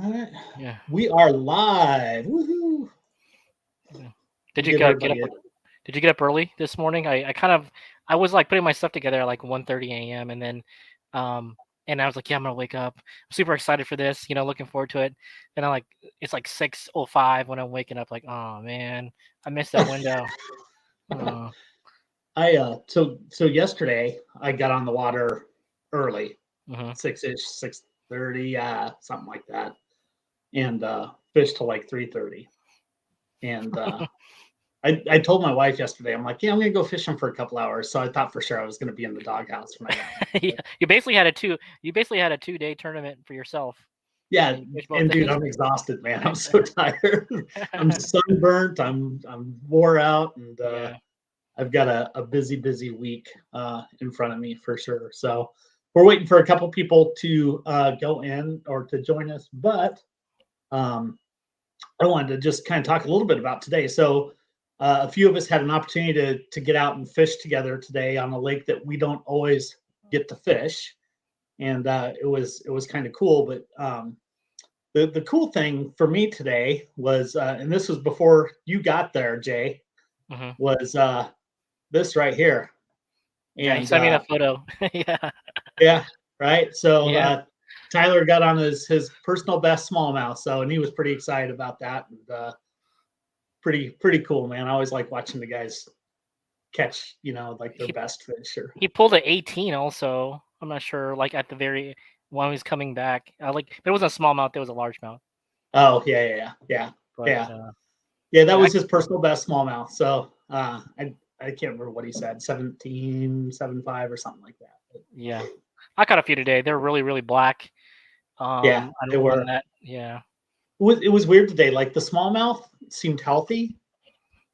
All right. Yeah. We are live. Woohoo! Yeah. We'll Did you give get up? everybody a Did you get up early this morning? I was like putting my stuff together at like 1:30 a.m. and then um and I was like, yeah, I'm gonna wake up. I'm super excited for this, looking forward to it. And I like it's like 6:05 when I'm waking up, like, oh man, I missed that window. Uh, so yesterday I got on the water early, mhm. 6-ish, 6:30, something like that, and fished till like 3:30. And I told my wife yesterday, I'm like, yeah, I'm gonna go fishing for a couple hours. So I thought for sure I was gonna be in the doghouse when I got home. Yeah, But you basically had a 2-day tournament for yourself, yeah, and you fished both and dude, days. I'm exhausted, man. I'm so tired. I'm sunburnt. I'm wore out, and Yeah. I've got a busy week in front of me for sure. So we're waiting for a couple people to go in or to join us, but um, I wanted to just kind of talk a little bit about today. So a few of us had an opportunity to get out and fish together today on a lake that we don't always get to fish, and it was kind of cool. But the cool thing for me today was, and this was before you got there, Jay, Mhm. was this right here. Yeah, he And sent me that photo. Yeah. yeah, right. So Yeah. Tyler got on his personal best smallmouth, so and he was pretty excited about that, and pretty cool, man. I always like watching the guys catch, like their He best fish. Or he pulled a 18 also. I'm not sure, like at the very when he was coming back. But it wasn't a smallmouth, it was a largemouth. oh yeah, But yeah, yeah. That yeah, was his personal best smallmouth. So I can't remember what he said, 17.75 or something like that. But yeah. I caught a few today. They're really, really black. yeah, they On were. that, yeah. It was weird today. Like the smallmouth seemed healthy,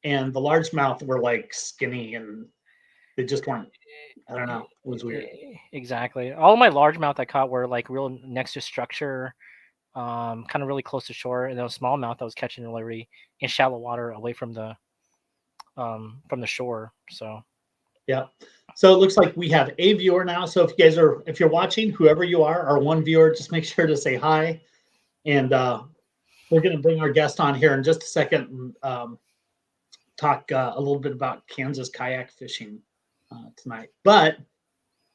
and the largemouth were like skinny, and they just weren't. I don't know. It was weird. Exactly. All of my largemouth I caught were like real next to structure, kind of really close to shore, and then smallmouth I was catching really in shallow water away from the shore. So Yeah. So it looks like we have a viewer now. So if you're watching, whoever you are, our one viewer, just make sure to say hi. And we're going to bring our guest on here in just a second and talk a little bit about Kansas kayak fishing tonight. But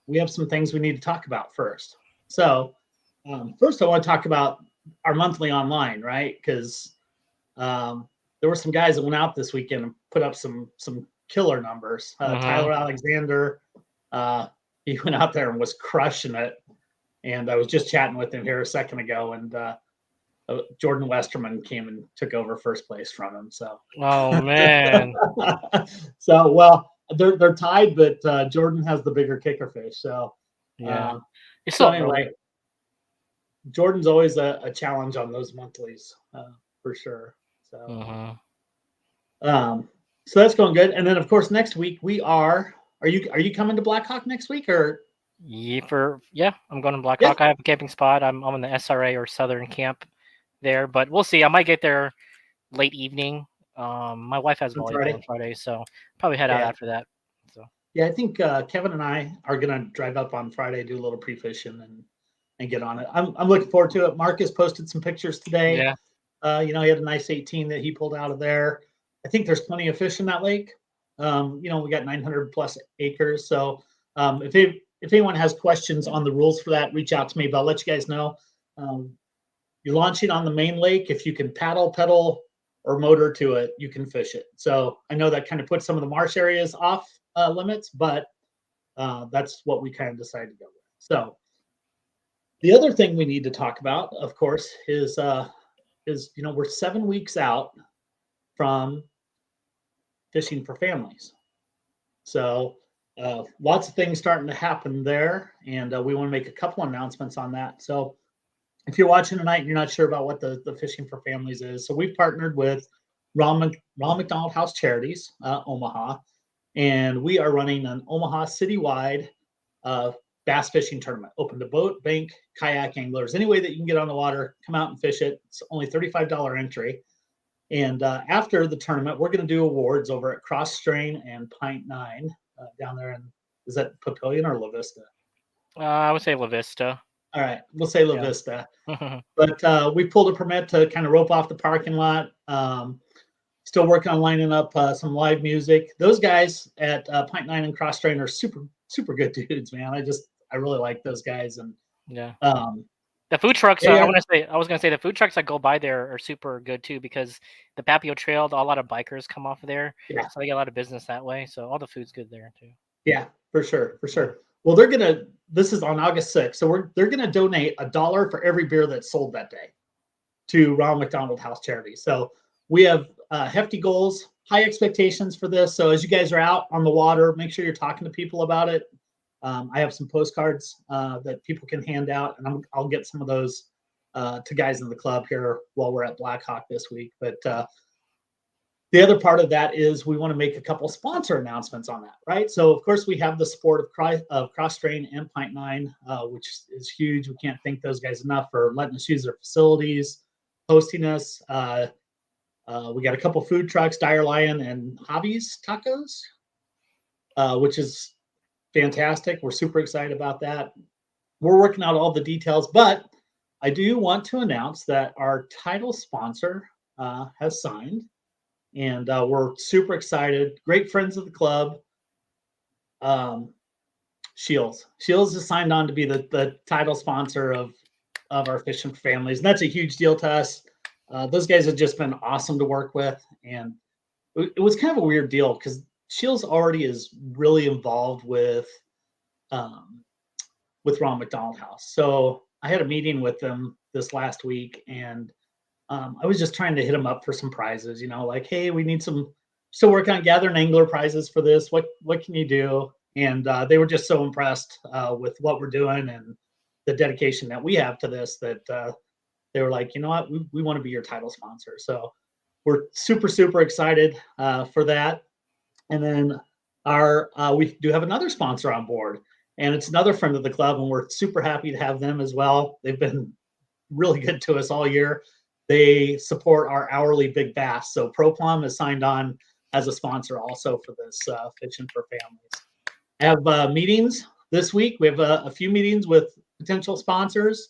we have some things we need to talk about first. So first, I want to talk about our monthly online, right? Because there were some guys that went out this weekend and put up some killer numbers. mhm. Tyler Alexander, he went out there and was crushing it. And I was just chatting with him here a second ago, and Jordan Westerman came and took over first place from him. So, Oh man. so well, they're tied, but Jordan has the bigger kicker fish. So, Yeah. uh, It's so still early. anyway, Jordan's always a challenge on those monthlies for sure. So, Mhm. um, so that's going good. And then of course next week we are. Are you coming to Blackhawk next week or? Yeah, I'm going to Yeah. Blackhawk. I have a camping spot. I'm in the SRA or Southern Camp there, but we'll see. I might get there late evening. My wife has On volleyball on Friday. Friday, so probably head out Yeah. after that. So Yeah, I think Kevin and I are gonna drive up on Friday, do a little pre-fishing and get on it. I'm looking forward to it. Marcus posted some pictures today. yeah, He had a nice 18 that he pulled out of there. I think there's plenty of fish in that lake. We got 900 plus acres. So if anyone has questions on the rules for that, reach out to me. But I'll let you guys know. Um, you're launching on the main lake. If you can paddle, pedal, or motor to it, you can fish it. So I know that kind of puts some of the marsh areas off limits, but that's what we kind of decided to go with. So the other thing we need to talk about, of course, is we're 7 weeks out from fishing for families. So lots of things starting to happen there, and we want to make a couple announcements on that. So if you're watching tonight and you're not sure about what the fishing for families is, so we've partnered with Ronald McDonald House Charities, Omaha, and we are running an Omaha citywide uh, bass fishing tournament, open to boat, bank, kayak anglers, any way that you can get on the water, come out and fish it. It's only $35 entry. And after the tournament, we're going to do awards over at Cross Strain and Pint Nine down there in, is that Papillion or La Vista? I would say La Vista. All right, we'll say La Yeah. Vista. But we pulled a permit to kind of rope off the parking lot. Still working on lining up some live music. Those guys at Pint Nine and Cross Train are super good dudes, man. I really like those guys, and Yeah. um, The food trucks, they are, I was gonna say the food trucks that go by there are super good too because the Papio Trail, a lot of bikers come off of there, yeah, so they get a lot of business that way. So all the food's good there too. yeah, for sure, for Yeah. sure. Well, this is on August 6th, so they're gonna donate $1 for every beer that's sold that day to Ronald McDonald House Charity. So we have hefty goals, high expectations for this. So as you guys are out on the water, make sure you're talking to people about it. I have some postcards that people can hand out, and I'll get some of those to guys in the club here while we're at Blackhawk this week. But the other part of that is we want to make a couple sponsor announcements on that, right? So of course we have the support of Cross Train and Pint Nine, which is huge. We can't thank those guys enough for letting us use their facilities, hosting us. We got a couple food trucks, Dire Lion and Hobbies Tacos, which is fantastic. We're super excited about that. We're working out all the details, but I do want to announce that our title sponsor has signed, and we're super excited. Great friends of the club. Shields has signed on to be the title sponsor of our fishing families, and that's a huge deal to us. Those guys have just been awesome to work with, and it was kind of a weird deal because Shields already is really involved with Ronald McDonald House. So I had a meeting with them this last week, and I was just trying to hit them up for some prizes. Like, hey, we need still working on gathering angler prizes for this. What can you do? And they were just so impressed with what we're doing and the dedication that we have to this that they were like, you know what, we want to be your title sponsor. So we're super excited for that. And then we do have another sponsor on board, and it's another friend of the club, and we're super happy to have them as well. They've been really good to us all year. They support our hourly big bass. So ProPlum is signed on as a sponsor also for this Fishing for Families. I have meetings this week. We have a few meetings with potential sponsors.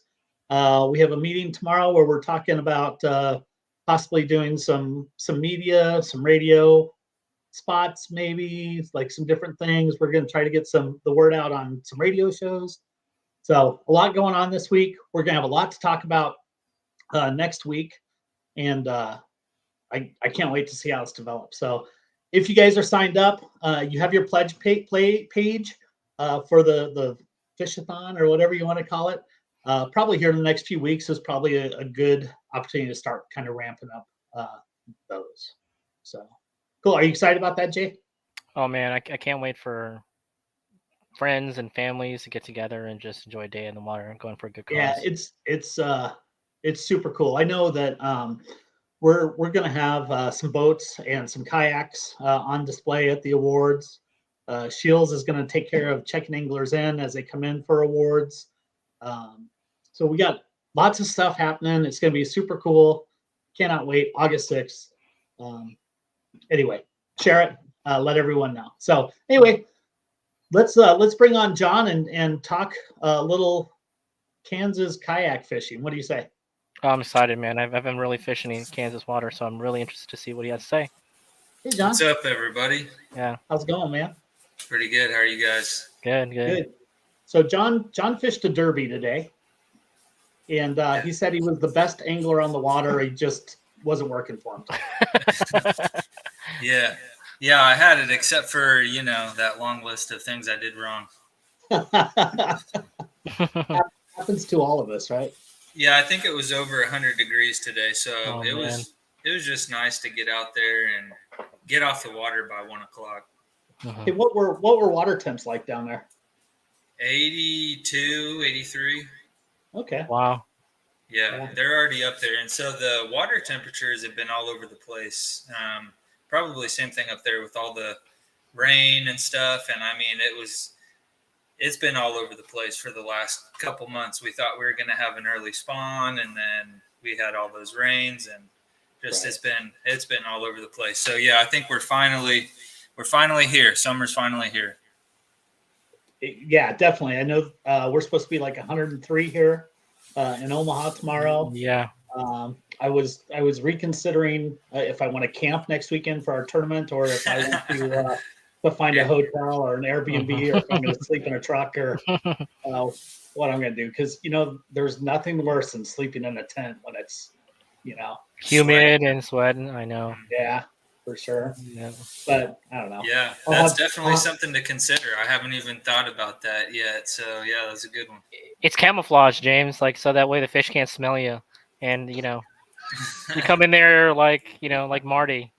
We have a meeting tomorrow where we're talking about possibly doing some media, some radio spots, maybe like some different things. We're going to try to get the word out on some radio shows. So a lot going on this week. We're going to have a lot to talk about next week, and I can't wait to see how it's developed. So if you guys are signed up, you have your pledge page for the Fishathon or whatever you want to call it. Probably here in the next few weeks is probably a good opportunity to start kind of ramping up those. So cool. Are you excited about that, Jay? Oh man, I can't wait for friends and families to get together and just enjoy a day in the water and going for a good cause. Yeah, it's super cool. I know that we're gonna have some boats and some kayaks on display at the awards. Shields is gonna take care of checking anglers in as they come in for awards. So we got lots of stuff happening. It's gonna be super cool. Cannot wait. August 6th. Anyway, share it. Let everyone know. So anyway, let's bring on John and talk a little Kansas kayak fishing. What do you say? Oh, I'm excited, man. I've been really fishing in Kansas water, so I'm really interested to see what he has to say. Hey, John. What's up, everybody? Yeah. How's it going, man? Pretty good. How are you guys? Good. So John fished a derby today, and he said he was the best angler on the water. He just wasn't working for him. Yeah, I had it, except for that long list of things I did wrong. Happens to all of us, right? Yeah, I think it was over 100 degrees today, so it man. was just nice to get out there and get off the water by 1 o'clock. Hey, what were water temps like down there? 82, 83. Okay. Wow. Yeah, they're already up there, and so the water temperatures have been all over the place. Probably same thing up there with all the rain and stuff, and I mean it's been all over the place for the last couple months. We thought we were going to have an early spawn, and then we had all those rains, and just it's been all over the place. So yeah, I think we're finally here. Summer's finally here. Yeah, definitely. I know we're supposed to be like 103 here in Omaha tomorrow. Yeah. I was reconsidering if I want to camp next weekend for our tournament, or if I want to find a hotel or an Airbnb, or if I'm going to sleep in a truck, or what I'm going to do. Because there's nothing worse than sleeping in a tent when it's humid and sweating. I know. Yeah, for sure. Yeah. But I don't know. Yeah, that's definitely something to consider. I haven't even thought about that yet. So yeah, that's a good one. It's camouflage, James. Like, so that way the fish can't smell you, and you come in there like like Marty,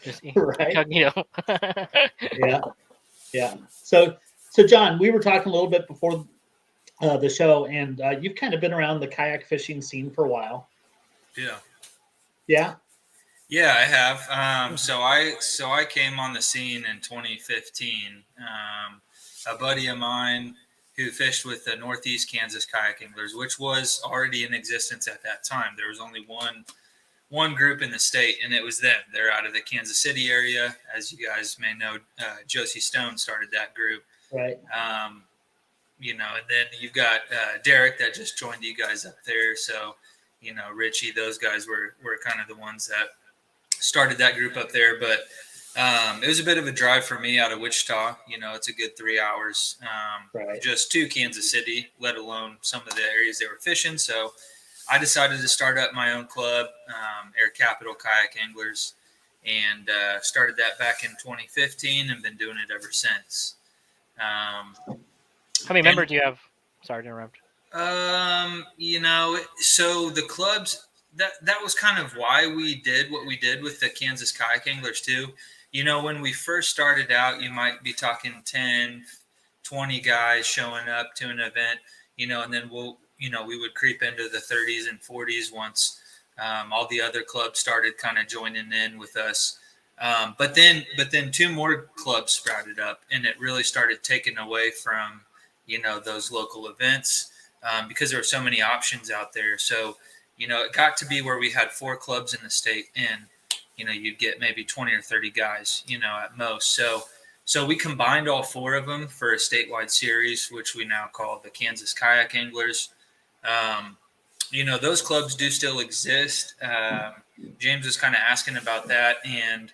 just right. Yeah. Yeah. So John, we were talking a little bit before the show, and you've kind of been around the kayak fishing scene for a while. Yeah. Yeah. Yeah, I have. So I came on the scene in 2015. A buddy of mine who fished with the Northeast Kansas Kayak Anglers, which was already in existence at that time. There was only one group in the state, and it was them. They're out of the Kansas City area, as you guys may know. Josie Stone started that group, right? And then you've got Derek that just joined you guys up there. So, Richie, those guys were kind of the ones that started that group up there. But it was a bit of a drive for me out of Wichita. It's a good 3 hours just to Kansas City, let alone some of the areas they were fishing. So I decided to start up my own club, Air Capital Kayak Anglers, and started that back in 2015 and been doing it ever since. How many members do you have? Sorry to interrupt. So the clubs, that was kind of why we did what we did with the Kansas Kayak Anglers too. When we first started out, you might be talking 10, 20 guys showing up to an event, and then we would creep into the 30s and 40s once all the other clubs started kind of joining in with us. But then two more clubs sprouted up, and it really started taking away from, those local events because there were so many options out there. So, it got to be where we had 4 clubs in the state, and, you'd get maybe 20 or 30 guys, at most. So we combined all 4 of them for a statewide series, which we now call the Kansas Kayak Anglers. Those clubs do still exist. James was kind of asking about that, and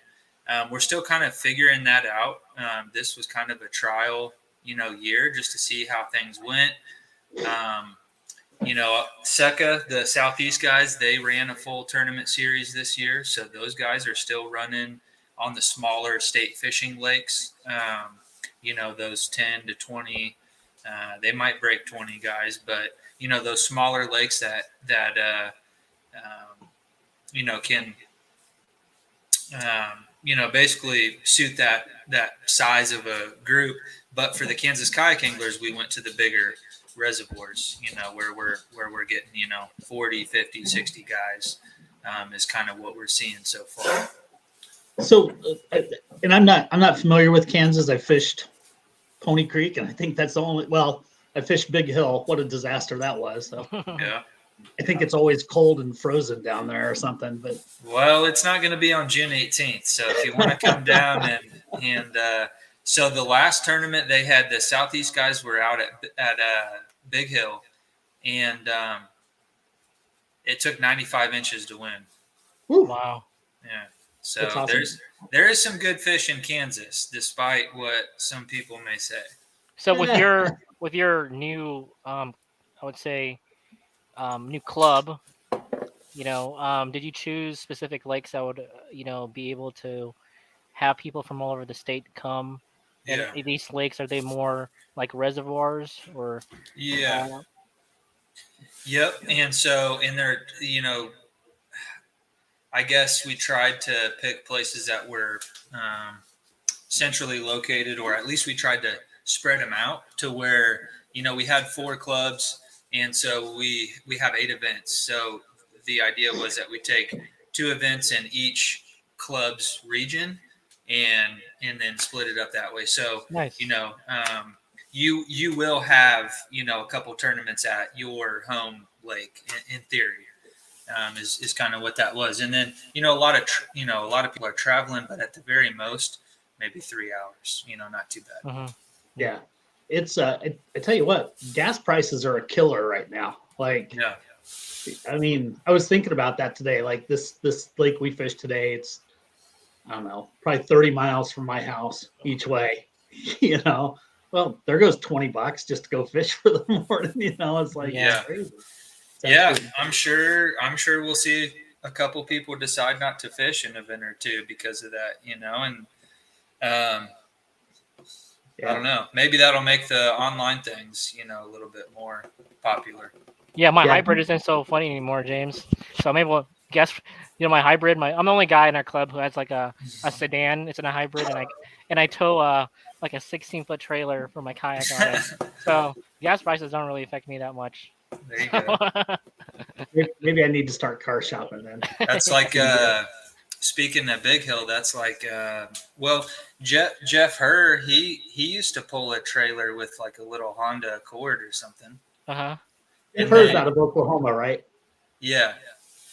we're still kind of figuring that out. This was kind of a trial, year just to see how things went. SECA, the Southeast guys, they ran a full tournament series this year. So those guys are still running on the smaller state fishing lakes. Those 10 to 20, they might break 20 guys, but those smaller lakes that can basically suit that size of a group. But for the Kansas Kayak Anglers, we went to the bigger reservoirs, where we're getting 40, 50, 60 guys is kind of what we're seeing so far. So, and I'm not familiar with Kansas. I fished Pony Creek, and I think that's the only. Well, I fished Big Hill. What a disaster that was! So yeah, I think it's always cold and frozen down there or something. But it's not going to be on June 18th. So if you want to come down and so the last tournament they had, the Southeast guys were out at Big Hill, and it took 95 inches to win. Woo. Wow. Yeah. So awesome. there is some good fish in Kansas, despite what some people may say. So with your new, I would say, new club, did you choose specific lakes that would, be able to have people from all over the state come? Yeah. And these lakes, are they more like reservoirs or? Yeah. Yep. And so in there, I guess we tried to pick places that were centrally located, or at least we tried to spread them out to where, we had 4 clubs, and so we have 8 events. So the idea was that we take 2 events in each club's region and then split it up that way. So, nice. You will have, a couple tournaments at your home lake in theory. Is kind of what that was. And then, a lot of people are traveling, but at the very most, maybe 3 hours, not too bad. Mm-hmm. Yeah. it's I tell you what, gas prices are a killer right now. Like, Yeah. I mean, I was thinking about that today. Like this lake we fished today, it's I don't know, probably 30 miles from my house each way. You know, well, there goes $20 just to go fish for the morning. You know, it's like Yeah. it's crazy. It's Yeah, absolutely I'm sure we'll see a couple people decide not to fish in a event or two because of that, you know, and I yeah. don't know. Maybe that'll make the online things, you know, a little bit more popular. Yeah, my Yeah. hybrid isn't so funny anymore, James. So maybe we'll guess. My hybrid. I'm the only guy in our club who has like a sedan. It's in a hybrid, and I tow like a 16-foot trailer for my kayak on it. So gas prices don't really affect me that much. There you go. Maybe I need to start car shopping then. That's like speaking of Big Hill, that's like well, Jeff Herr, he used to pull a trailer with like a little Honda Accord or something. Uh-huh. You've And heard then- out of Oklahoma, right? Yeah.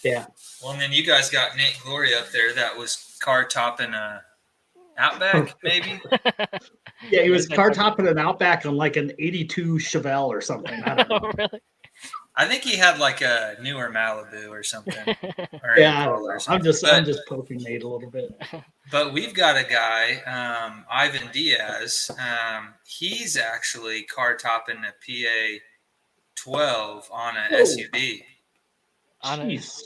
Yeah. Well, and then you guys got Nate Glory up there that was car topping a Outback, maybe. Yeah, he was car topping an Outback on like an '82 Chevelle or something. I don't know. Oh, really? I think he had like a newer Malibu or something. Or Yeah, I Impala don't know. or I'm something. just But- poking Nate a little bit. But we've got a guy, Ivan Diaz. He's actually car topping a PA 12 on a Whoa. SUV. Jeez.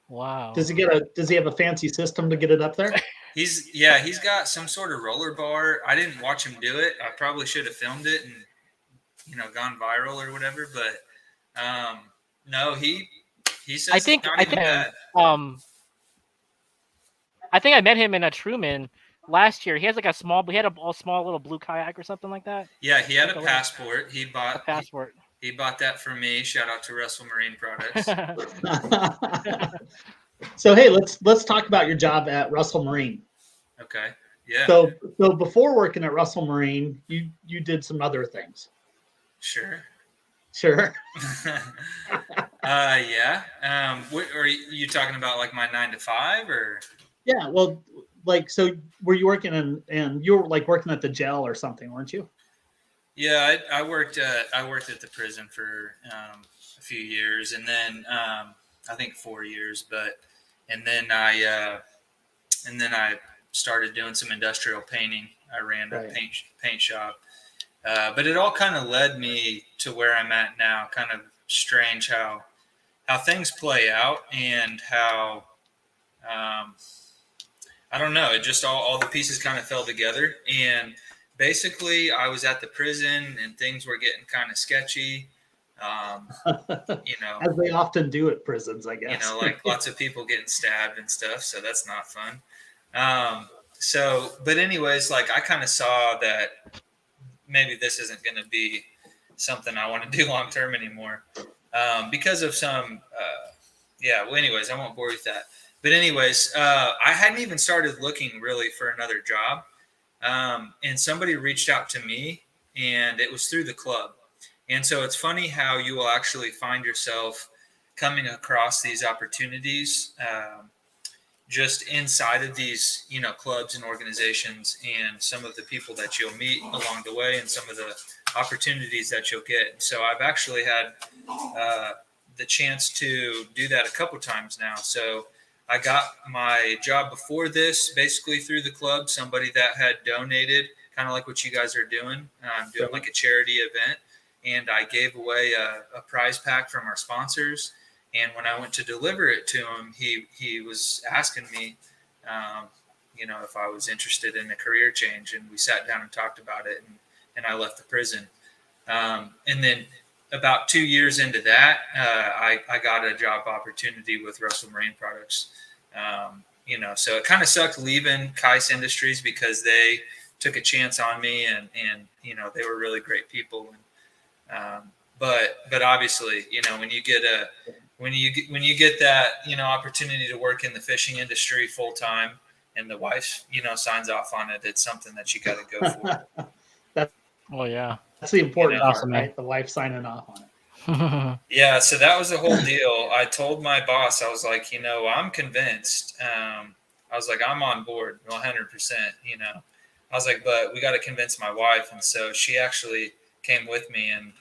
Wow. Does he have a fancy system to get it up there? He's got some sort of roller bar. I didn't watch him do it. I probably should have filmed it and gone viral or whatever. But no, he says I think it's not even bad. I think I met him in a Truman last year. He has like a small little blue kayak or something like that. Yeah, he had Like a a little- passport. He A bought passport. he bought that for me. Shout out to Russell Marine Products. So hey, let's talk about your job at Russell Marine. Okay. Yeah. So before working at Russell Marine, you did some other things. Sure. Sure. Yeah. What are you talking about? Like my 9 to 5 or? Yeah. Well, like, so were you working and you were like working at the jail or something, weren't you? Yeah, I worked at the prison for a few years, and then I think 4 years. And then I started doing some industrial painting. I ran a Right. paint shop, but it all kind of led me to where I'm at now. Kind of strange how things play out and how I don't know. It just all the pieces kind of fell together. And basically, I was at the prison and things were getting kind of sketchy. As they often do at prisons, I guess. Like lots of people getting stabbed and stuff. So that's not fun. But anyways, like I kind of saw that maybe this isn't going to be something I want to do long term anymore because of some. Well, anyways, I won't bore you with that. But anyways, I hadn't even started looking really for another job. And somebody reached out to me, and it was through the club. And so it's funny how you will actually find yourself coming across these opportunities just inside of these, clubs and organizations, and some of the people that you'll meet along the way, and some of the opportunities that you'll get. So I've actually had the chance to do that a couple times now. So I got my job before this basically through the club, somebody that had donated, kind of like what you guys are doing, doing like a charity event. And I gave away a prize pack from our sponsors. And when I went to deliver it to him, he was asking me, if I was interested in a career change. And we sat down and talked about it, and I left the prison. And then about 2 years into that, I got a job opportunity with Russell Marine Products. So it kind of sucked leaving Kais Industries because they took a chance on me, and they were really great people. But obviously, when you get that opportunity to work in the fishing industry full time, and the wife signs off on it, it's something that you got to go for. Oh yeah. That's the important part, Awesome, right? The wife signing off on it. Yeah, so that was the whole deal. I told my boss, I was like, I'm convinced. I was like, I'm on board 100%, I was like, but we got to convince my wife. And so she actually came with me, and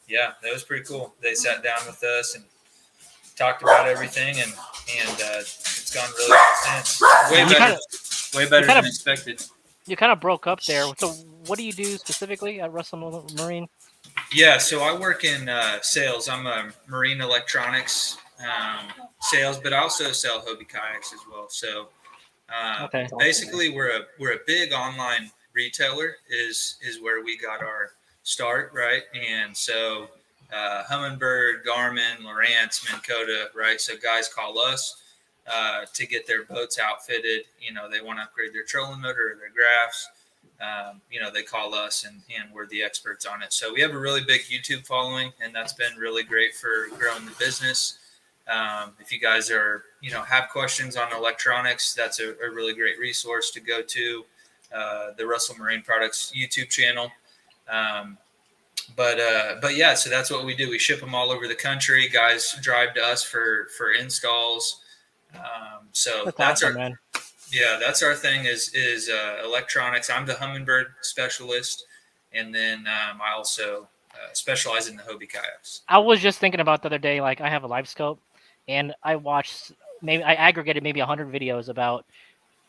yeah, that was pretty cool. They sat down with us and talked about everything, and it's gone really well since. Way better than expected. You kind of broke up there. So what do you do specifically at Russell Marine? Yeah, so I work in sales. I'm a marine electronics sales, but I also sell Hobie kayaks as well. So Okay. basically, we're a big online retailer. Is where we got our start, right? And so Humminbird, Garmin, Lowrance, Minn Kota, right? So guys call us to get their boats outfitted. They want to upgrade their trolling motor or their graphs. They call us, and we're the experts on it. So we have a really big YouTube following, and that's been really great for growing the business. If you guys are, have questions on electronics, that's a really great resource to go to, the Russell Marine Products YouTube channel. But yeah, so that's what we do. We ship them all over the country. Guys drive to us for installs. So that's awesome, our man. Yeah, that's our thing is electronics. I'm the Humminbird specialist, and then I also specialize in the Hobie kayaks. I was just thinking about the other day, like I have a live scope, and I aggregated maybe 100 videos about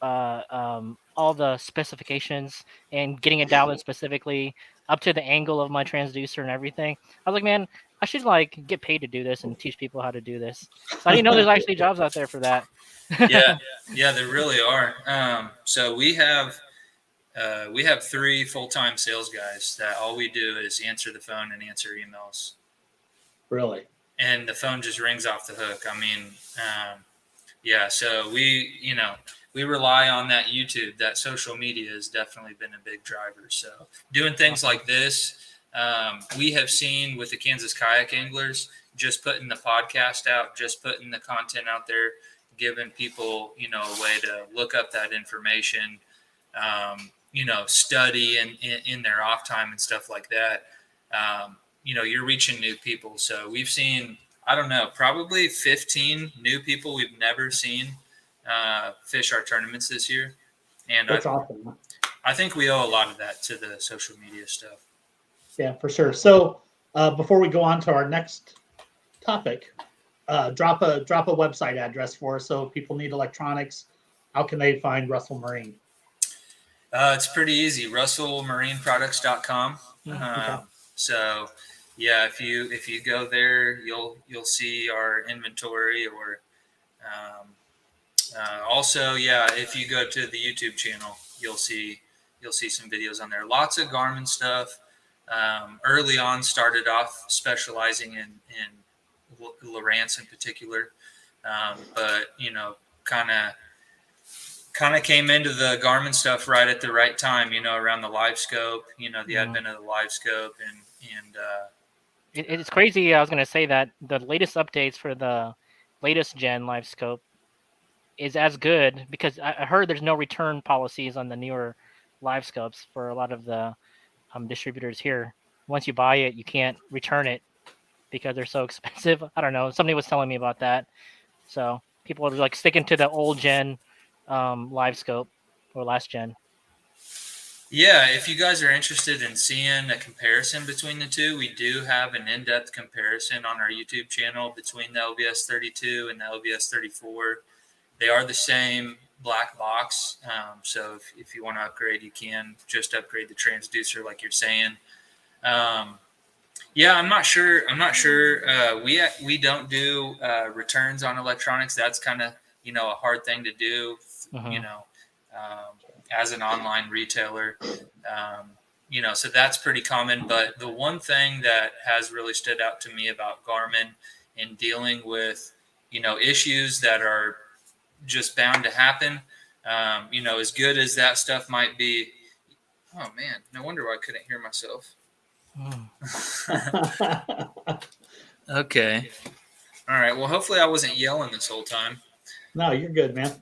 all the specifications and getting it dialed in specifically up to the angle of my transducer and everything. I was like, man, I should like get paid to do this and teach people how to do this. So I didn't know there's actually jobs out there for that. Yeah, there really are. So we have 3 full-time sales guys that all we do is answer the phone and answer emails. Really? And the phone just rings off the hook. I mean, yeah. So we rely on that YouTube. That social media has definitely been a big driver. So doing things like this, we have seen with the Kansas Kayak Anglers, just putting the podcast out, just putting the content out there, giving people, a way to look up that information, study in their off time and stuff like that. You're reaching new people. So we've seen, I don't know, probably 15 new people we've never seen fish our tournaments this year. And that's awesome. I think we owe a lot of that to the social media stuff. Yeah, for sure. So before we go on to our next topic, drop a website address for us. So if people need electronics, how can they find Russell Marine? It's pretty easy. RussellMarineProducts.com. Okay. So yeah, if you go there, you'll see our inventory, or also, yeah, if you go to the YouTube channel, you'll see some videos on there. Lots of Garmin stuff. Early on, started off specializing in Lowrance in particular, but kind of came into the Garmin stuff right at the right time. Around the live scope. The advent of the live scope, and it's crazy. I was going to say that the latest updates for the latest gen live scope is as good, because I heard there's no return policies on the newer live scopes for a lot of the distributors here. Once you buy it, you can't return it because they're so expensive. I don't know. Somebody was telling me about that. So people are like sticking to the old gen live scope or last gen. Yeah, if you guys are interested in seeing a comparison between the two, we do have an in-depth comparison on our YouTube channel between the LBS 32 and the LBS 34. They are the same black box. So if you want to upgrade, you can just upgrade the transducer like you're saying. Yeah, I'm not sure. We don't do returns on electronics. That's kind of, a hard thing to do, as an online retailer. So that's pretty common. But the one thing that has really stood out to me about Garmin in dealing with, issues that are just bound to happen, as good as that stuff might be. Oh man, no wonder why I couldn't hear myself. Okay. All right. Well, hopefully I wasn't yelling this whole time. No, you're good, man.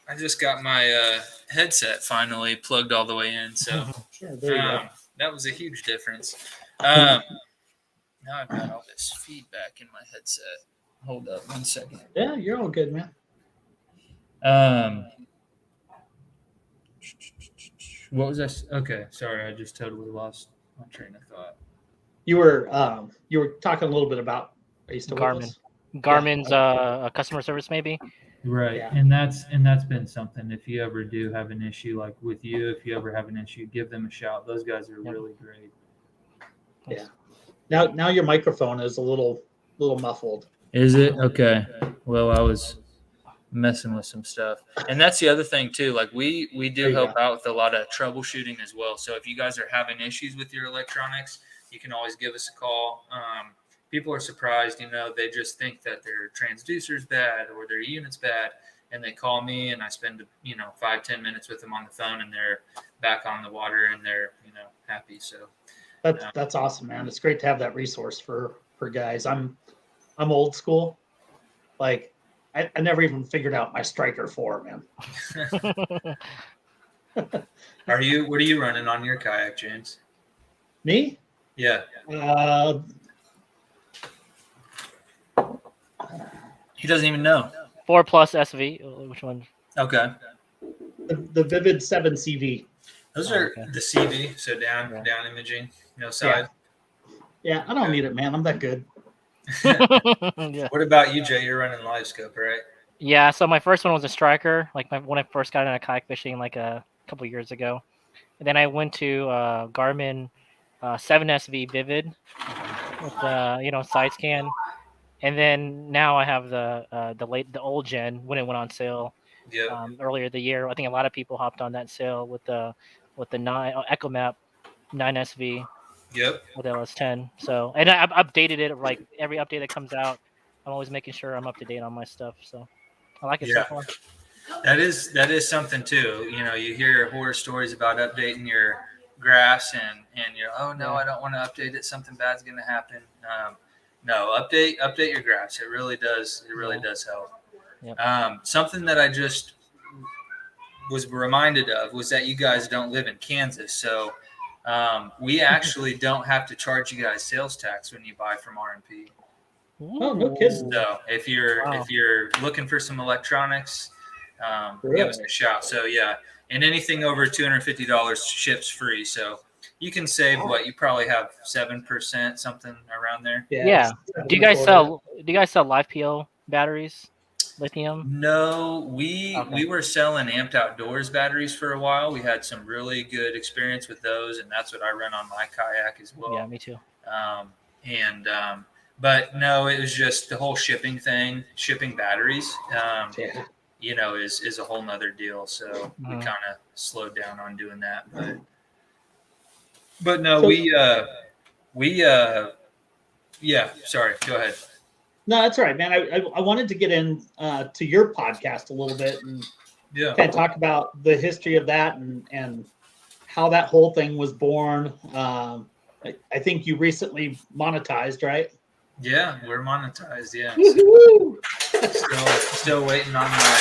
I just got my headset finally plugged all the way in. So Sure, there you go. that was a huge difference. Now I've got all this feedback in my headset. Hold up 1 second. Yeah, you're all good, man. What was I? Okay, sorry, I just totally lost my train of thought. You were talking a little bit about. Are you still with Garmin. us? Garmin's customer service maybe. Right. Yeah. And that's been something. If you ever do have an issue, like with you, if you ever have an issue, give them a shout. Those guys are Yep. really great. Yeah. Now your microphone is a little muffled. Is it? Okay. Well, I was messing with some stuff. And that's the other thing too. Like we There do you help go. out with a lot of troubleshooting as well. So if you guys are having issues with your electronics, you can always give us a call. People are surprised, they just think that their transducer's bad or their unit's bad. And they call me and I spend, 5-10 minutes with them on the phone and they're back on the water and they're, happy. So That's awesome, man. It's great to have that resource for guys. I'm old school. Like I never even figured out my Striker 4, man. what are you running on your kayak, James? Me? Yeah. He doesn't even know. 4 Plus SV. Which one? Okay. The Vivid 7 CV. Those Oh, are okay. the CV, so down imaging, no side. Yeah, I don't need it, man. I'm that good. Yeah. What about you, Jay? You're running live scope, right? Yeah. So my first one was a Striker. Like when I first got into kayak fishing, like a couple years ago, and then I went to Garmin 7SV Vivid with side scan, and then now I have the old gen when it went on sale Yeah. earlier the year. I think a lot of people hopped on that sale with the 9 EchoMap 9SV Yep. with LS10. So, and I've updated it. Like every update that comes out, I'm always making sure I'm up to date on my stuff. So I like it so Yeah. far. That is something too. You hear horror stories about updating your graphs and you're, oh no, I don't want to update it. Something bad's going to happen. No, update your graphs. It really does. It really does help. Yep. Something that I just was reminded of was that you guys don't live in Kansas, so we actually don't have to charge you guys sales tax when you buy from R&P. Oh, no kidding. So if you're looking for some electronics, give us a shout. So yeah, and anything over $250 ships free. So you can save you probably have 7%, something around there. Yeah. Do you guys sell live PO batteries? Lithium? No, we were selling Amped Outdoors batteries for a while. We had some really good experience with those, and that's what I run on my kayak as well. Yeah, me too. But no, it was just the whole shipping thing. Shipping batteries, is a whole nother deal. So we kind of slowed down on doing that. But no, sorry, go ahead. No, that's all right, man. I wanted to get in to your podcast a little bit and kind of talk about the history of that and how that whole thing was born. I think you recently monetized, right? Yeah, we're monetized. Yeah, Woo-hoo! still waiting on my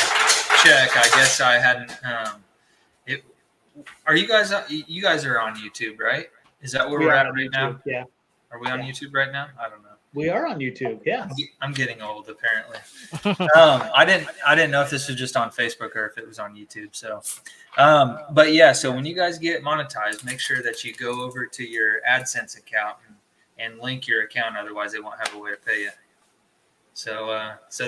check. I guess I hadn't. Are you guys? You guys are on YouTube, right? Is that where we're at right now? Yeah. Are we on YouTube right now? I don't know. We are on YouTube. Yeah. I'm getting old, apparently. I didn't know if this was just on Facebook or if it was on YouTube. So, but yeah. So when you guys get monetized, make sure that you go over to your AdSense account and link your account. Otherwise, they won't have a way to pay you. So,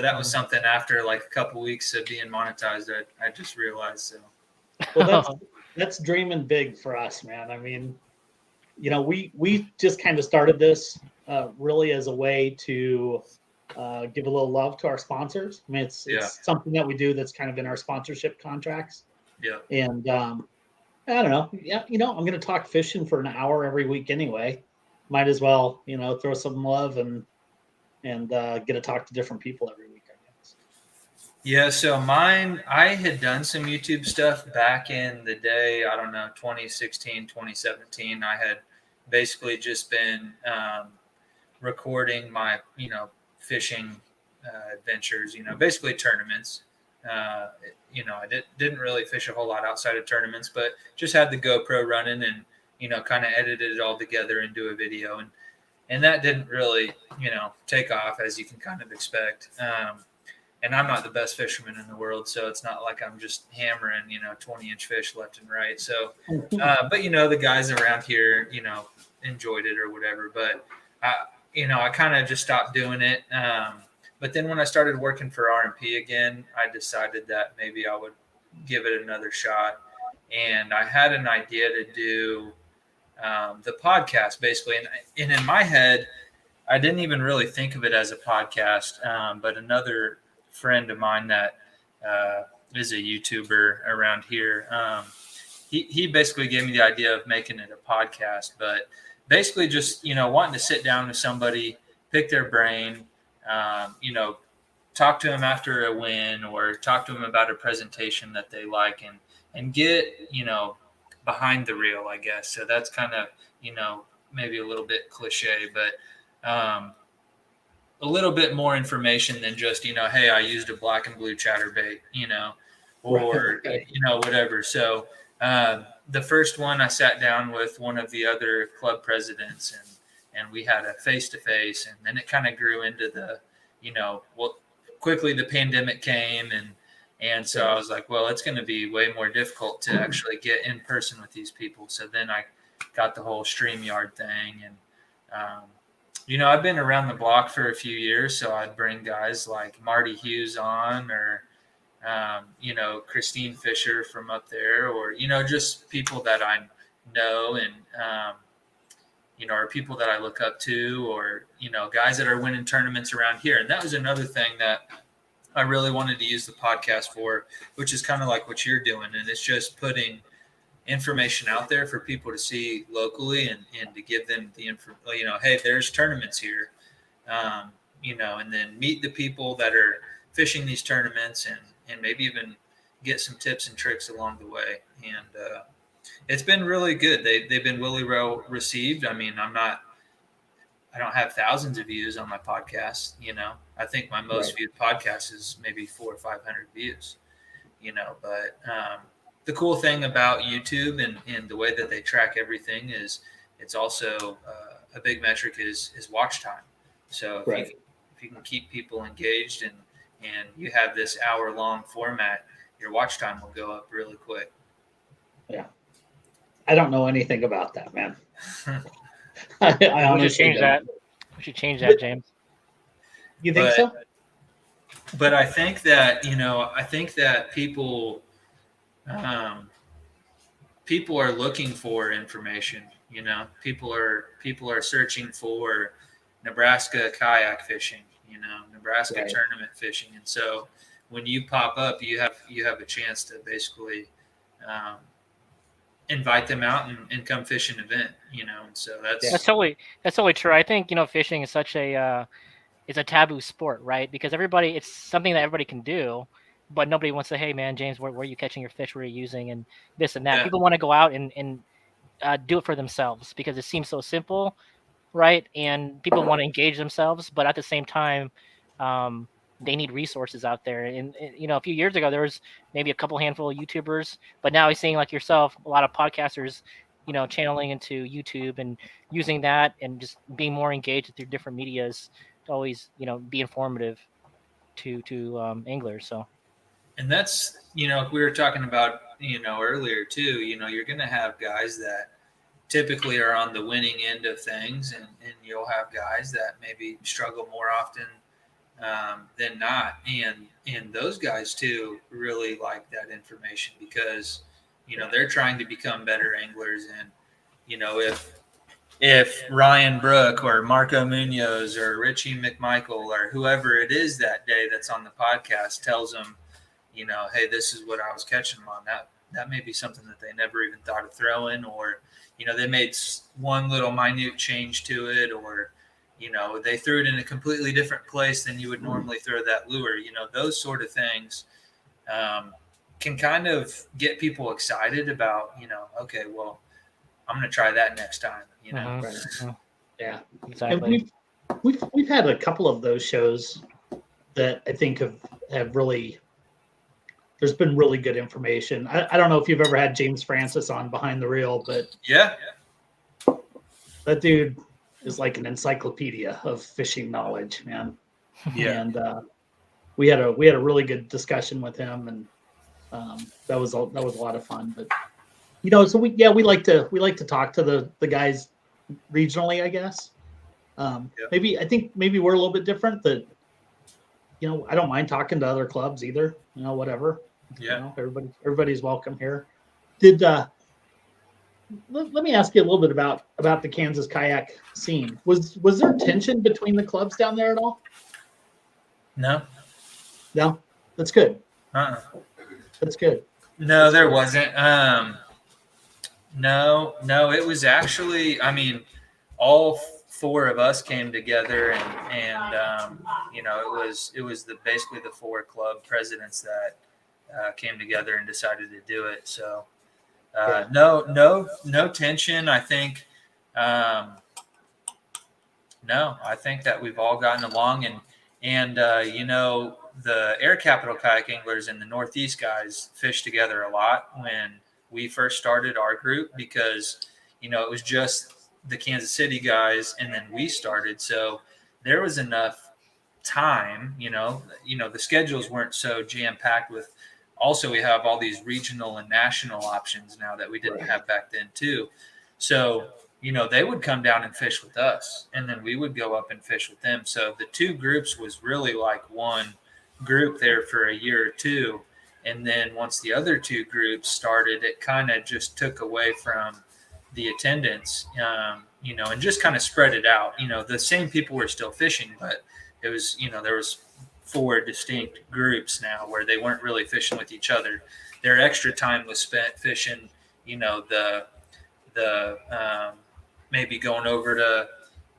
that was something after like a couple weeks of being monetized that I just realized. So, well, that's dreaming big for us, man. I mean, we just kind of started this really as a way to give a little love to our sponsors. I mean, it's something that we do that's kind of in our sponsorship contracts. Yeah. And I don't know. Yeah, I'm going to talk fishing for an hour every week anyway. Might as well, throw some love and get to talk to different people every week, I guess. Yeah, so I had done some YouTube stuff back in the day, I don't know, 2016, 2017. I had basically just been recording my, fishing adventures, basically tournaments. I didn't really fish a whole lot outside of tournaments, but just had the GoPro running and, kind of edited it all together into a video. And that didn't really, take off as you can kind of expect. and I'm not the best fisherman in the world, so it's not like I'm just hammering, 20-inch fish left and right. So, but the guys around here, enjoyed it or whatever. But I kind of just stopped doing it. But then when I started working for R&P again, I decided that maybe I would give it another shot. And I had an idea to do the podcast basically. And in my head, I didn't even really think of it as a podcast. But another friend of mine that is a YouTuber around here, he basically gave me the idea of making it a podcast, but basically just, wanting to sit down with somebody, pick their brain, talk to them after a win or talk to them about a presentation that they like and get, behind the reel, I guess. So that's kind of, maybe a little bit cliche, but a little bit more information than just, hey, I used a black and blue chatterbait, or, Right. Whatever. So the first one I sat down with one of the other club presidents and we had a face-to-face, and then it kind of grew into the, quickly the pandemic came and so I was like, well, it's going to be way more difficult to actually get in person with these people. So then I got the whole StreamYard thing. And, I've been around the block for a few years. So I'd bring guys like Marty Hughes on or, Christine Fisher from up there or, just people that I know and, or people that I look up to or, guys that are winning tournaments around here. And that was another thing that I really wanted to use the podcast for, which is kind of like what you're doing. And it's just putting information out there for people to see locally and to give them the info, hey, there's tournaments here, and then meet the people that are fishing these tournaments and maybe even get some tips and tricks along the way. And it's been really good. They've been really well received. I mean, I don't have thousands of views on my podcast. I think my most viewed podcast is maybe 400 or 500 views, but the cool thing about YouTube and the way that they track everything is it's also a big metric is watch time. So if you can keep people engaged and you have this hour-long format, your watch time will go up really quick. Yeah. I don't know anything about that, man. I We should honestly change don't. that. We should change that, James. You think so? But I think that, people are looking for information. People are searching for Nebraska kayak fishing, Nebraska tournament fishing. And so when you pop up, you have a chance to basically invite them out and come fish an event, and so that's totally true. I think, fishing is such it's a taboo sport, right? Because it's something that everybody can do, but nobody wants to, hey man, James, where are you catching your fish? Where are you using and this and that? Yeah. People want to go out and do it for themselves because it seems so simple, right? And people want to engage themselves, but at the same time, they need resources out there. And a few years ago, there was maybe a couple handful of YouTubers, but now he's seeing like yourself, a lot of podcasters, channeling into YouTube and using that and just being more engaged through different medias to always, be informative to anglers. So. And that's, we were talking about, earlier too, you're going to have guys that typically are on the winning end of things and you'll have guys that maybe struggle more often than not. And those guys too really like that information because, they're trying to become better anglers. And, if Ryan Brook or Marco Munoz or Richie McMichael or whoever it is that day that's on the podcast tells them, hey, this is what I was catching them on, that may be something that they never even thought of throwing, or, they made one little minute change to it, or, they threw it in a completely different place than you would normally throw that lure. Those sort of things can kind of get people excited about, okay, well, I'm going to try that next time, Yeah, Exactly. And we've had a couple of those shows that I think have really. There's been really good information. I don't know if you've ever had James Francis on Behind the Reel, but yeah, that dude is like an encyclopedia of fishing knowledge, man. yeah. And we had a really good discussion with him, and that was a lot of fun. But so we like to talk to the guys regionally, I guess. Maybe I think maybe we're a little bit different. That I don't mind talking to other clubs either. Whatever. Yeah. Everybody's welcome here. Did let me ask you a little bit about the Kansas kayak scene. Was there tension between the clubs down there at all? No. No, that's good. Uh-uh. That's good. No, there wasn't. No, it was actually, I mean, all four of us came together and it was basically the four club presidents that came together and decided to do it. So no tension. I think, no, I think that we've all gotten along and the Air Capital kayak anglers and the Northeast guys fish together a lot when we first started our group because, it was just the Kansas City guys and then we started. So there was enough time, the schedules weren't so jam packed with, also we have all these regional and national options now that we didn't have back then too. So, they would come down and fish with us and then we would go up and fish with them. So the two groups was really like one group there for a year or two. And then once the other two groups started, it kind of just took away from the attendance, and just kind of spread it out. The same people were still fishing, but it was, there was four distinct groups now where they weren't really fishing with each other. Their extra time was spent fishing, the maybe going over to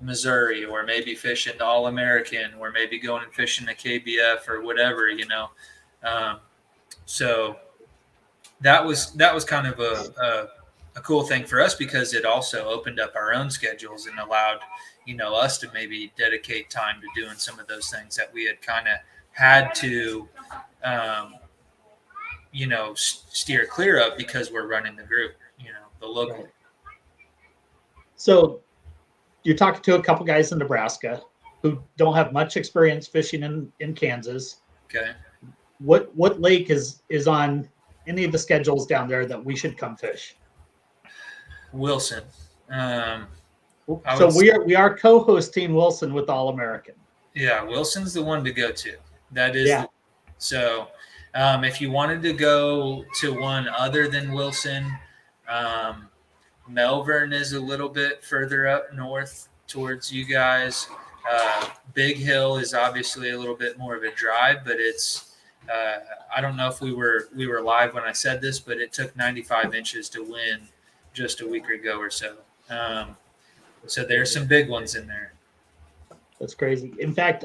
Missouri or maybe fishing the All-American or maybe going and fishing the KBF or whatever, so that was kind of a cool thing for us because it also opened up our own schedules and allowed, us to maybe dedicate time to doing some of those things that we had kind of had to, steer clear of because we're running the group, the local. Right. So you're talking to a couple guys in Nebraska who don't have much experience fishing in Kansas. Okay. What lake is on any of the schedules down there that we should come fish? Wilson. So we are co-hosting Wilson with All American. Yeah, Wilson's the one to go to. That is. Yeah. So if you wanted to go to one other than Wilson, Melbourne is a little bit further up north towards you guys. Big Hill is obviously a little bit more of a drive, but it's I don't know if we were live when I said this, but it took 95 inches to win just a week ago or so. So there's some big ones in there. That's crazy. In fact,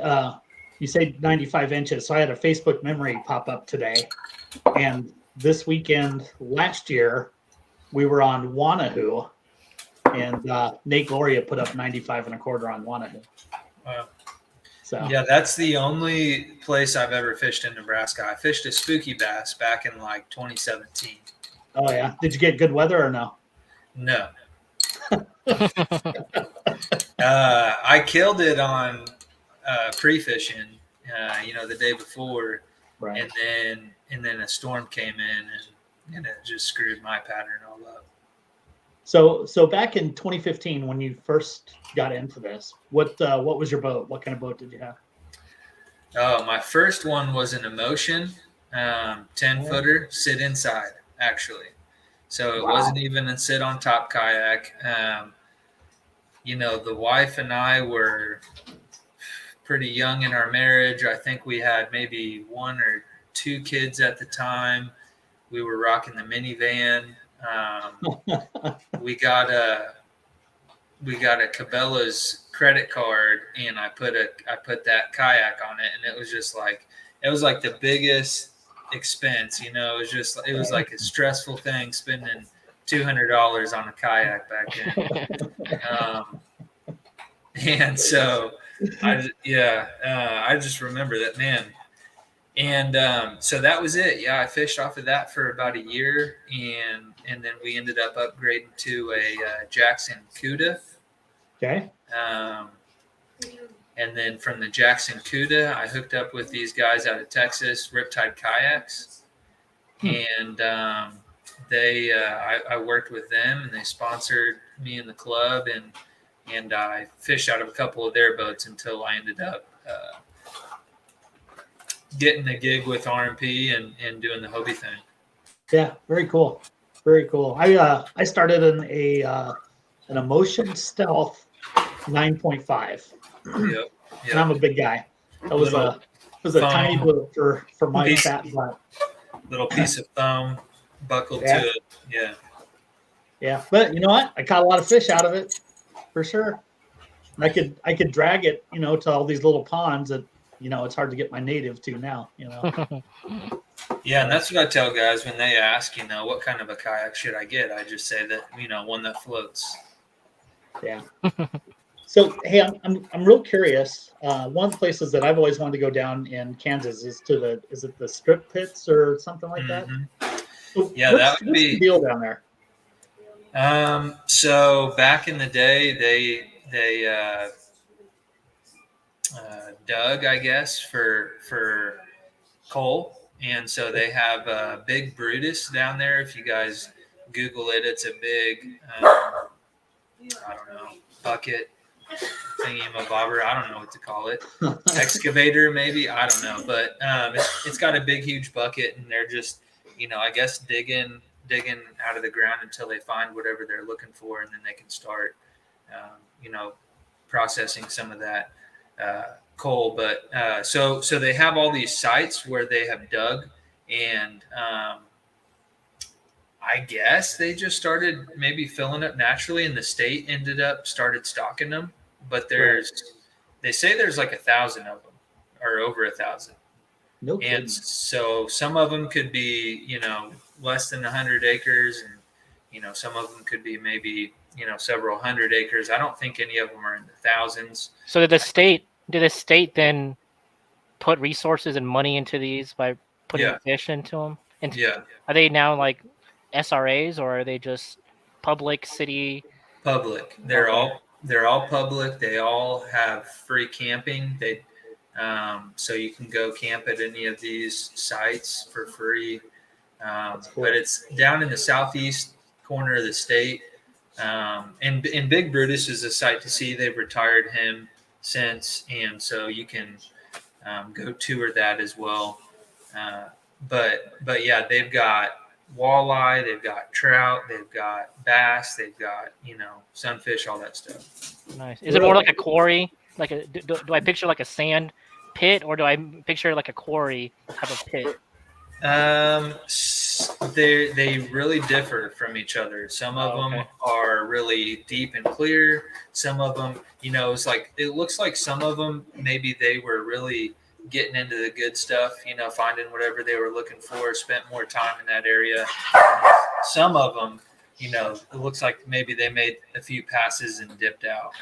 you say 95 inches. So I had a Facebook memory pop up today, and this weekend last year we were on Wanahoo, and Nate Gloria put up 95 1/4 on Wanahoo. Wow. So yeah, that's the only place I've ever fished in Nebraska. I fished a spooky bass back in like 2017. Oh yeah. Did you get good weather or no? No. I killed it on pre-fishing, the day before, right. and then a storm came in and it just screwed my pattern all up. So back in 2015, when you first got into this, what was your boat? What kind of boat did you have? Oh, my first one was an Emotion, 10-footer, sit inside, actually. So it wasn't even a sit on top kayak. The wife and I were pretty young in our marriage. I think we had maybe 1 or 2 kids at the time. We were rocking the minivan. We got a Cabela's credit card, and I put that kayak on it, and it was just like the biggest expense. It was like a stressful thing spending $200 on a kayak back then. And so I just remember that, man. And so that was it. Yeah, I fished off of that for about a year, and then we ended up upgrading to a Jackson Cuda. Okay. And then from the Jackson Cuda, I hooked up with these guys out of Texas, Riptide Kayaks. And I worked with them, and they sponsored me and the club, and I fished out of a couple of their boats until I ended up getting a gig with RMP and doing the Hobie thing. Yeah, very cool. Very cool. I started in an Emotion Stealth 9.5. Yep. And I'm a big guy. That was a tiny boat for my fat butt. Little piece of foam buckled Yeah. to it. Yeah. Yeah, but you know what? I caught a lot of fish out of it, for sure. And I could drag it, to all these little ponds that, it's hard to get my native to now. Yeah, and that's what I tell guys when they ask, what kind of a kayak should I get? I just say that, one that floats. Yeah. So hey, I'm real curious. One of the places that I've always wanted to go down in Kansas is it the strip pits or something like that? So Yeah, what's the deal down there? So back in the day, they dug, I guess, for coal, and so they have Big Brutus down there. If you guys Google it, it's a big I don't know, bucket thingy-mabobber. I don't know what to call it. Excavator, maybe. I don't know, but it's got a big, huge bucket, and they're just, I guess digging out of the ground until they find whatever they're looking for, and then they can start, processing some of that coal. But so they have all these sites where they have dug, and I guess they just started maybe filling up naturally, and the state started stocking them. But they say there's like 1,000 of them, or over 1,000. No kidding. And so some of them could be, less than 100 acres, and some of them could be maybe several hundred acres. I don't think any of them are in the thousands. So did the state then put resources and money into these by putting fish into them? And are they now like SRAs, or are they just public city? Public. They're all public. They all have free camping. So you can go camp at any of these sites for free. Cool. But it's down in the southeast corner of the state. And Big Brutus is a sight to see. They've retired him since, and so you can go tour that as well. But yeah, they've got walleye, they've got trout, they've got bass, they've got sunfish, all that stuff. Nice. Is it more like a quarry? Like do I picture like a sand pit, or do I picture like a quarry type of pit? They really differ from each other. Some of them are really deep and clear. Some of them, it's like, it looks like some of them, maybe they were really getting into the good stuff, finding whatever they were looking for, spent more time in that area. Some of them, it looks like maybe they made a few passes and dipped out,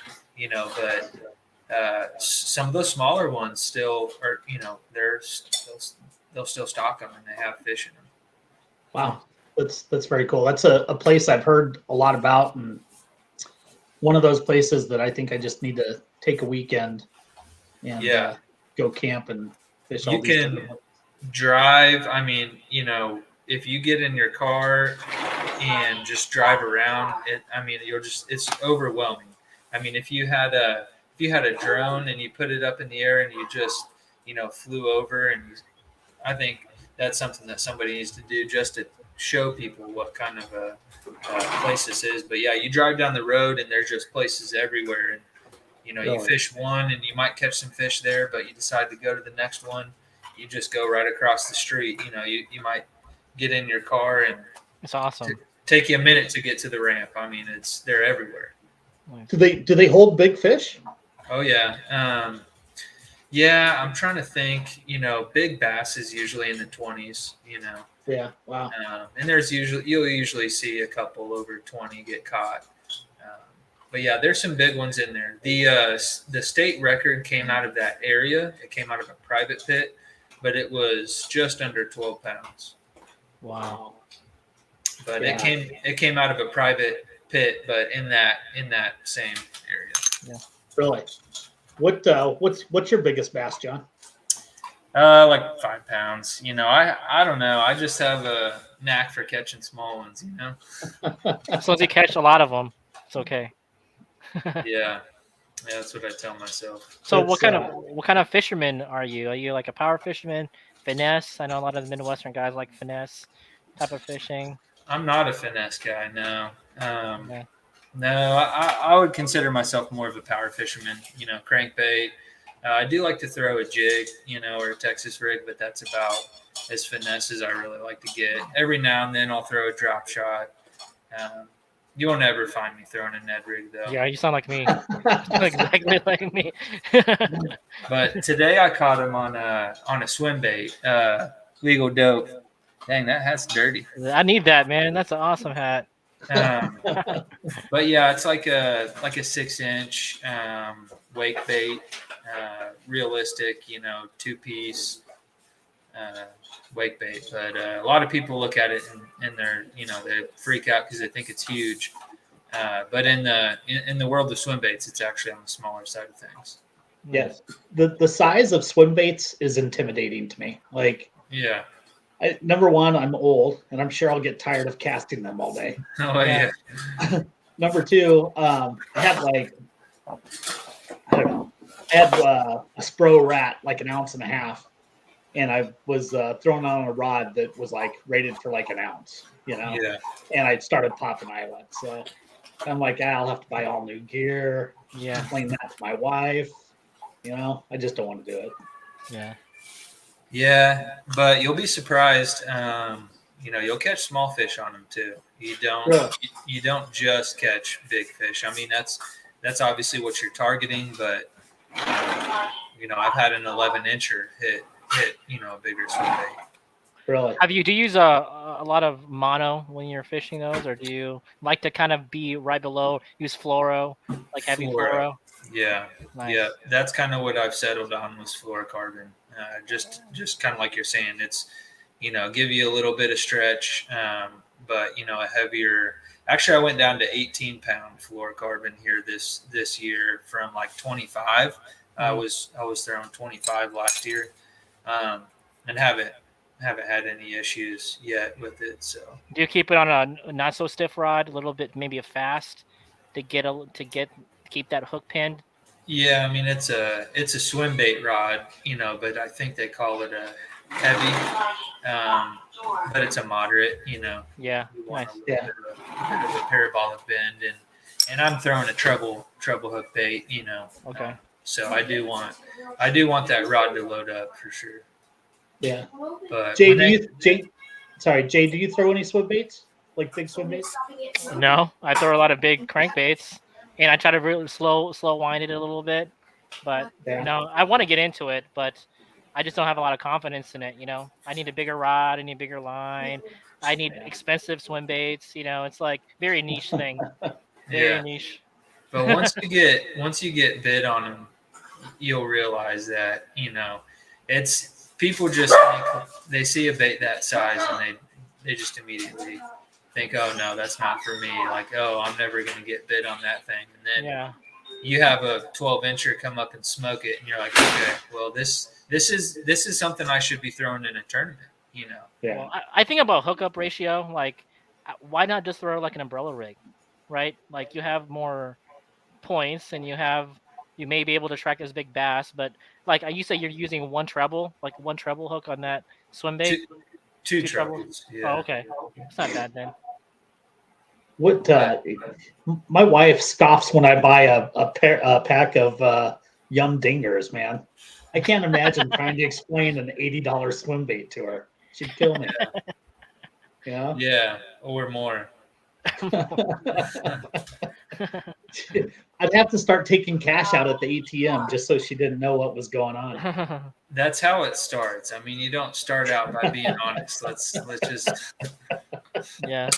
but some of those smaller ones still are, they'll still stock them, and they have fish in them. Wow, that's very cool. That's a place I've heard a lot about, and one of those places that I think I just need to take a weekend and go camp and fish. You can drive. I mean, if you get in your car and just drive around, it's overwhelming. I mean, if you had a drone and you put it up in the air and you just flew over, and I think that's something that somebody needs to do just to show people what kind of a place this is. But yeah, you drive down the road and there's just places everywhere, and you fish one and you might catch some fish there, but you decide to go to the next one, you just go right across the street. You might get in your car, and it's awesome. Take you a minute to get to the ramp. I mean, they're everywhere. Do they hold big fish? Oh yeah. Yeah, I'm trying to think. Big bass is usually in the 20s. Yeah. Wow. And you'll usually see a couple over 20 get caught. But yeah, there's some big ones in there. The state record came out of that area. It came out of a private pit, but it was just under 12 pounds. Wow. But it came out of a private pit, but in that same area. Yeah. Really. What's your biggest bass, John? Like 5 pounds. I don't know. I just have a knack for catching small ones. As long as you catch a lot of them, it's okay. Yeah, that's what I tell myself. So That's, what kind of fisherman are you? Are you like a power fisherman, finesse? I know a lot of the Midwestern guys like finesse type of fishing. I'm not a finesse guy. No. Yeah. No, I would consider myself more of a power fisherman. Crankbait. I do like to throw a jig, or a Texas rig, but that's about as finesse as I really like to get. Every now and then I'll throw a drop shot. You won't ever find me throwing a Ned rig though. Yeah, you sound like me. Exactly like me. But today I caught him on a swim bait, legal dope. Dang, that hat's dirty. I need that, man. That's an awesome hat. But yeah, it's like a 6-inch wake bait, realistic, 2-piece wake bait. But a lot of people look at it and they're they freak out because they think it's huge. But in the world of swim baits, it's actually on the smaller side of things. Yes, the size of swim baits is intimidating to me. Like, Yeah. Number one, I'm old, and I'm sure I'll get tired of casting them all day. Oh yeah. Number two, I had I don't know, I had a Spro rat, like an ounce and a half, and I was throwing on a rod that was like rated for like an ounce, Yeah. and I started popping eyelets. So I'm like, I'll have to buy all new gear. Yeah. Explain that to my wife. I just don't want to do it. Yeah. Yeah, but you'll be surprised. You'll catch small fish on them too. You don't. Really? You don't just catch big fish. I mean, that's obviously what you're targeting. But I've had an 11-incher hit a bigger swim bait. Really? Do you use a lot of mono when you're fishing those, or do you like to kind of be right below, use fluoro, like heavy fluoro? Yeah, Nice. yeah. That's kind of what I've settled on was fluorocarbon. Just kind of like you're saying, it's give you a little bit of stretch, but a heavier. Actually, I went down to 18-pound fluorocarbon here this year from like 25. Mm-hmm. I was throwing 25 last year, and haven't had any issues yet with it. So do you keep it on a not so stiff rod, a little bit maybe a fast to keep that hook pinned? Yeah, I mean it's a swim bait rod, but I think they call it a heavy, but it's a moderate, Yeah, You want nice. a bit of a parabolic bend, and I'm throwing a treble hook bait, Okay. So I do want that rod to load up for sure. Yeah. But Jay, do you throw any swim baits? Like big swim baits? No, I throw a lot of big crankbaits, and I try to really slow wind it a little bit. But I want to get into it, but I just don't have a lot of confidence in it. I need a bigger rod, I need a bigger line, I need expensive swim baits. It's like very niche thing. Very niche. But once you get bid on them, you'll realize that it's people just think they see a bait that size and they just immediately think, oh no, that's not for me. Like, oh, I'm never going to get bid on that thing. And then you have a 12-incher come up and smoke it, and you're like, okay, well this is something I should be throwing in a tournament. Yeah. Well, I think about hookup ratio. Like, why not just throw like an umbrella rig, right? Like you have more points, and you may be able to track this big bass, but like you say, you're using one treble hook on that swim bait. Two trebles. Yeah. Oh, okay. It's not bad then. What my wife scoffs when I buy a pack of Yum Dingers, man. I can't imagine trying to explain an $80 swim bait to her. She'd kill me. Yeah, or more. I'd have to start taking cash out at the ATM just so she didn't know what was going on. That's how it starts. I mean, you don't start out by being honest. Let's just. Yeah.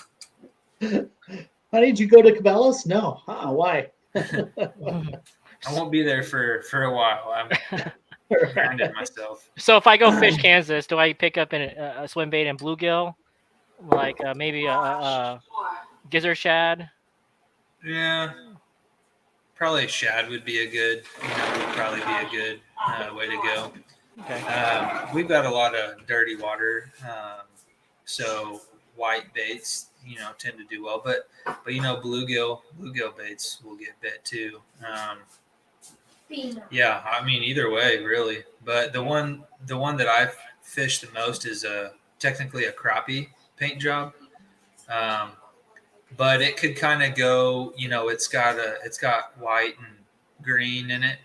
Why did you go to Cabela's? No. Why? I won't be there for a while. I'm grounded myself. So if I go fish Kansas, do I pick up a swim bait in bluegill, like maybe a gizzard shad? Yeah, probably shad would be a good, would probably be a good way to go. Okay. We've got a lot of dirty water, so white baits, tend to do well. But bluegill baits will get bit too. Yeah, I mean either way, really. But the one that I've fished the most is technically a crappie paint job. But it could kind of go, it's got white and green in it,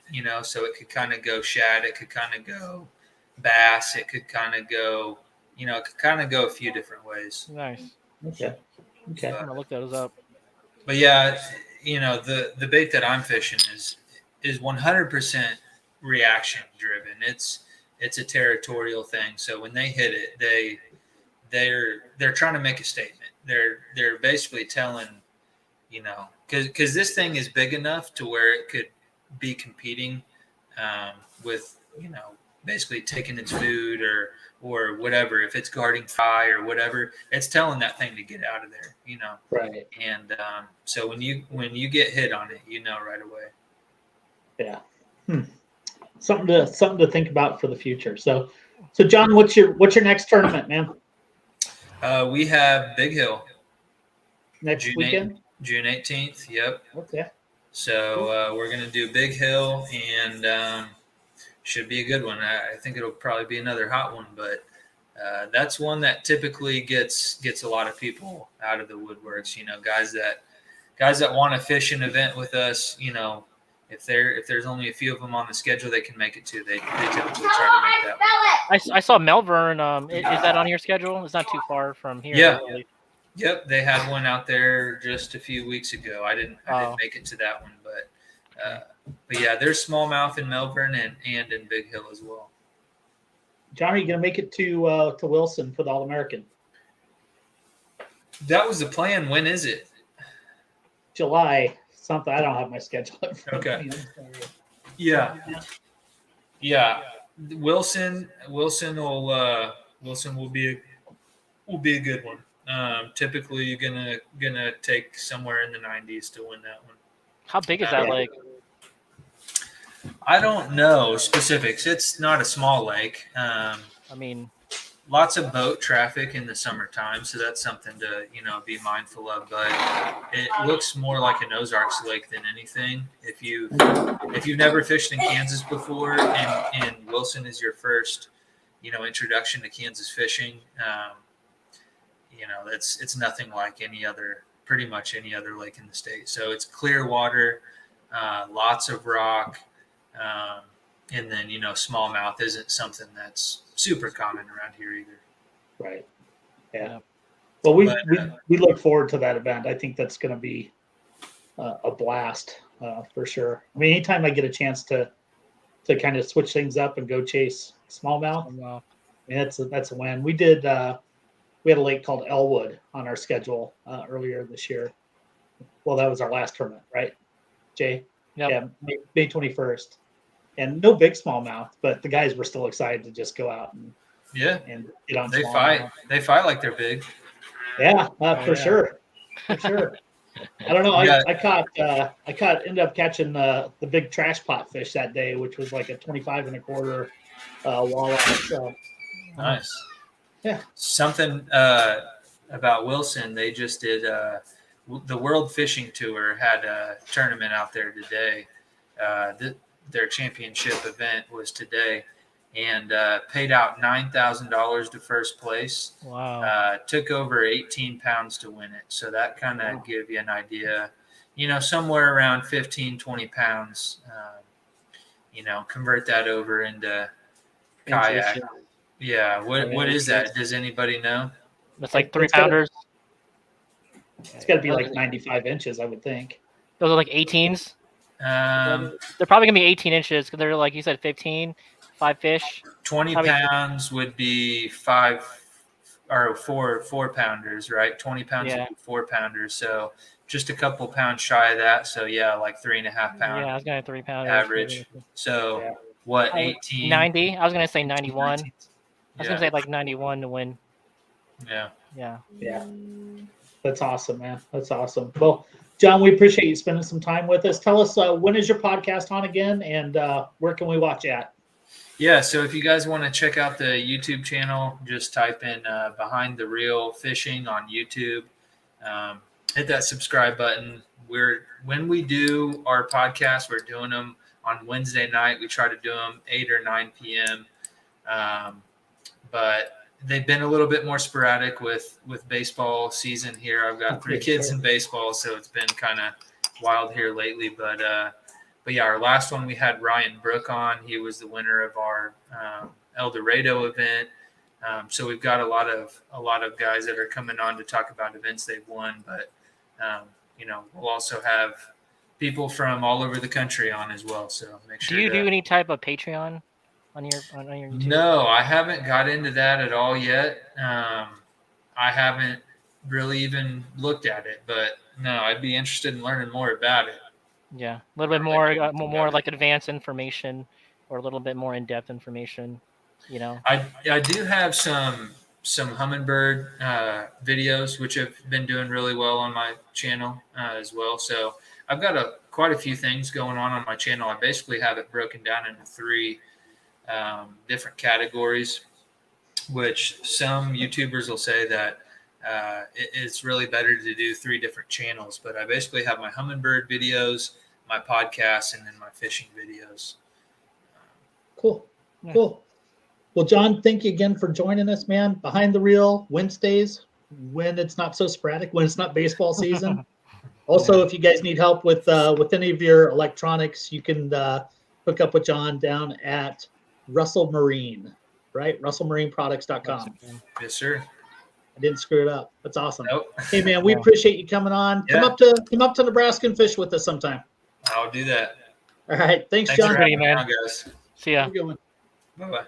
so it could kind of go shad, it could kind of go bass, it could kind of go, it could kind of go a few different ways. Nice. Okay. Okay. I'm gonna look those up. But yeah, the bait that I'm fishing is 100% reaction driven. It's a territorial thing. So when they hit it, they're trying to make a statement. They're basically telling, because this thing is big enough to where it could be competing with, basically taking its food or whatever. If it's guarding fry or whatever, it's telling that thing to get out of there, Right. And so when you get hit on it, right away. Yeah. Something to think about for the future. So John, what's your next tournament, man? We have Big Hill Next weekend? June 18th. Yep. Okay. So we're gonna do Big Hill, and should be a good one. I think it'll probably be another hot one, but that's one that typically gets a lot of people out of the woodworks. Guys that want to fish an event with us. If there's only a few of them on the schedule, they can make it too. They typically try to make that one. I saw Melbourne. Is that on your schedule? It's not too far from here. Yeah. Really. Yep, they had one out there just a few weeks ago. I didn't make it to that one, but yeah, there's smallmouth in Melbourne and in Big Hill as well. John, are you going to make it to Wilson for the All-American? That was the plan. When is it? July something. I don't have my schedule. Okay. Yeah. Wilson will be a good one. Typically you're gonna take somewhere in the 90s to win that one. How big is that lake? I don't know specifics. It's not a small lake. I mean, lots of boat traffic in the summertime, so that's something to be mindful of. But it looks more like an Ozarks lake than anything. If you've never fished in Kansas before, and Wilson is your first introduction to Kansas fishing, it's nothing like pretty much any other lake in the state. So it's clear water, lots of rock, and then smallmouth isn't something that's super common around here either. Right. Yeah. Well, we look forward to that event. I think that's going to be a blast for sure. I mean, anytime I get a chance to kind of switch things up and go chase smallmouth, I mean, that's a win. We did. We had a lake called Elwood on our schedule earlier this year. Well, that was our last tournament, right, Jay? Yep. Yeah, May 21st. And no big smallmouth, but the guys were still excited to just go out and get on. They fight. They fight like they're big. Yeah, for sure. For sure. I don't know. Ended up catching the big trash pot fish that day, which was like a 25 and a quarter walleye. So nice. Yeah. Something about Wilson, they just did the World Fishing Tour had a tournament out there today. Their championship event was today, and paid out $9,000 to first place. Wow. Took over 18 pounds to win it. So that kind of give you an idea, somewhere around 15, 20 pounds, convert that over into kayak. Yeah. What is that? Does anybody know? That's like 3-pounders. It's got to be like 95 inches, I would think. Those are like 18s. They're probably gonna be 18 inches because they're like you said, 15, 5 fish. 20 pounds would be 5 or 4 pounders, right? 20 pounds would be 4 pounders. So just a couple pounds shy of that. So yeah, like 3.5 pound. Yeah, I was gonna 3 pound average. So what? 18, 90. I was gonna say 91. 19. I was gonna say like 91 to win. Yeah. Yeah. Yeah. That's awesome, man. That's awesome. Well, John, we appreciate you spending some time with us. Tell us when is your podcast on again, and where can we watch at? Yeah, so if you guys want to check out the YouTube channel, just type in Behind the Reel Fishing on YouTube. Hit that subscribe button. When we do our podcast, we're doing them on Wednesday night. We try to do them 8 or 9 p.m. But they've been a little bit more sporadic with baseball season here. I've got 3 kids in baseball, so it's been kind of wild here lately. But yeah, our last one we had Ryan Brook on. He was the winner of our El Dorado event. So we've got a lot of guys that are coming on to talk about events they've won. But we'll also have people from all over the country on as well. So make sure. Do you do any type of Patreon on your YouTube? No, I haven't got into that at all yet. I haven't really even looked at it, but no, I'd be interested in learning more about it. Yeah, a little bit more like advanced information, or a little bit more in-depth information. I do have some hummingbird videos which have been doing really well on my channel as well. So I've got quite a few things going on my channel. I basically have it broken down into 3 different categories, which some YouTubers will say that it's really better to do 3 different channels. But I basically have my hummingbird videos, my podcasts, and then my fishing videos. Cool. Well, John, thank you again for joining us, man. Behind the Reel Wednesdays, when it's not so sporadic, when it's not baseball season. Also, if you guys need help with any of your electronics, you can hook up with John down at Russell Marine, right? RussellMarineProducts.com. Yes, sir. I didn't screw it up. That's awesome. Nope. Hey, man, we appreciate you coming on. Yeah. Come up to Nebraska and fish with us sometime. I'll do that. All right. Thanks Thanks John. for having me man. on, guys. See ya. Have a good one. Bye-bye.